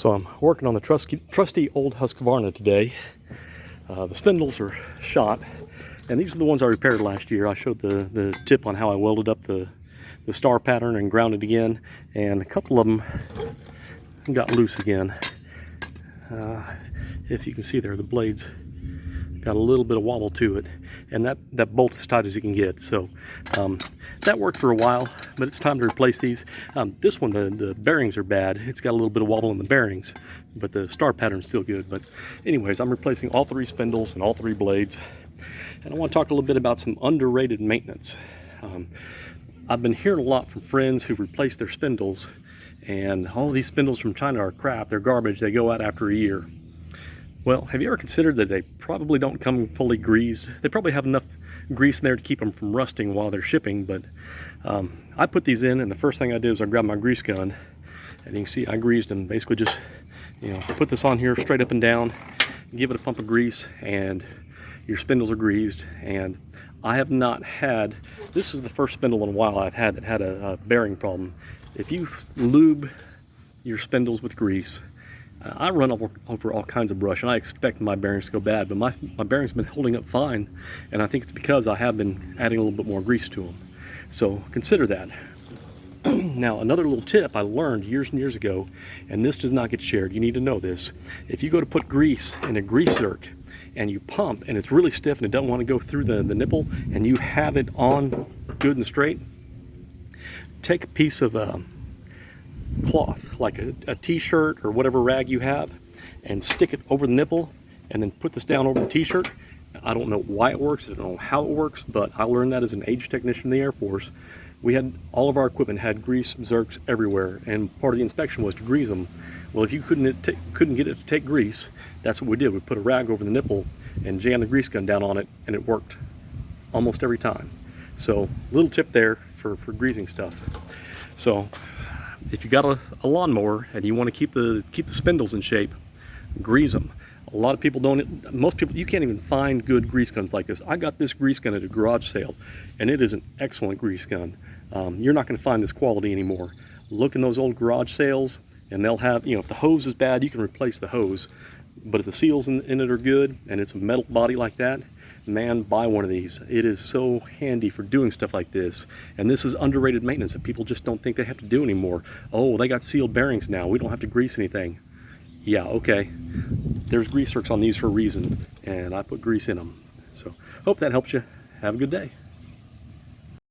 So I'm working on the trusty old Husqvarna today. The spindles are shot, and these are the ones I repaired last year. I showed the tip on how I welded up the star pattern and ground it again, and a couple of them got loose again. If you can see there, the blades got a little bit of wobble to it, and that bolt is tight as you can get. So that worked for a while, but it's time to replace these. This one, the bearings are bad. It's got a little bit of wobble in the bearings, but the star pattern's still good. But anyways, I'm replacing all three spindles and all three blades, and I want to talk a little bit about some underrated maintenance. I've been hearing a lot from friends who've replaced their spindles, and all these spindles from China are crap, they're garbage, they go out after a year. Well, have you ever considered that they probably don't come fully greased? They probably have enough grease in there to keep them from rusting while they're shipping, but I put these in, and the first thing I did was I grabbed my grease gun, and you can see I greased them. Basically just, put this on here straight up and down, give it a pump of grease, and your spindles are greased. And I have not had, this is the first spindle in a while I've had that had a bearing problem. If you lube your spindles with grease, I run over all kinds of brush, and I expect my bearings to go bad, but my bearings have been holding up fine, and I think it's because I have been adding a little bit more grease to them. So consider that. Now, another little tip I learned years and years ago, and this does not get shared, you need to know this. If you go to put grease in a grease zerk and you pump and it's really stiff and it doesn't want to go through the nipple, and you have it on good and straight, take a piece of cloth, like a t-shirt or whatever rag you have, and stick it over the nipple, and then put this down over the t-shirt. I don't know why it works, I don't know how it works, but I learned that as an age technician in the Air Force. We had, all of our equipment had grease zerks everywhere, and part of the inspection was to grease them. Well, if you couldn't get it to take grease, that's what we did. We put a rag over the nipple and jammed the grease gun down on it, and it worked almost every time. So, little tip there for greasing stuff. So, if you got a lawnmower and you want to keep the spindles in shape, grease them. A lot of people don't, most people, you can't even find good grease guns like this. I got this grease gun at a garage sale, and it is an excellent grease gun. You're not going to find this quality anymore. Look in those old garage sales, and they'll have, if the hose is bad, you can replace the hose. But if the seals in it are good, and it's a metal body like that, man, buy one of these. It is so handy for doing stuff like this, and this is underrated maintenance that people just don't think they have to do anymore. Oh, they got sealed bearings now, we don't have to grease anything. Yeah, okay, there's grease zerks on these for a reason, and I put grease in them. So hope that helps you. Have a good day.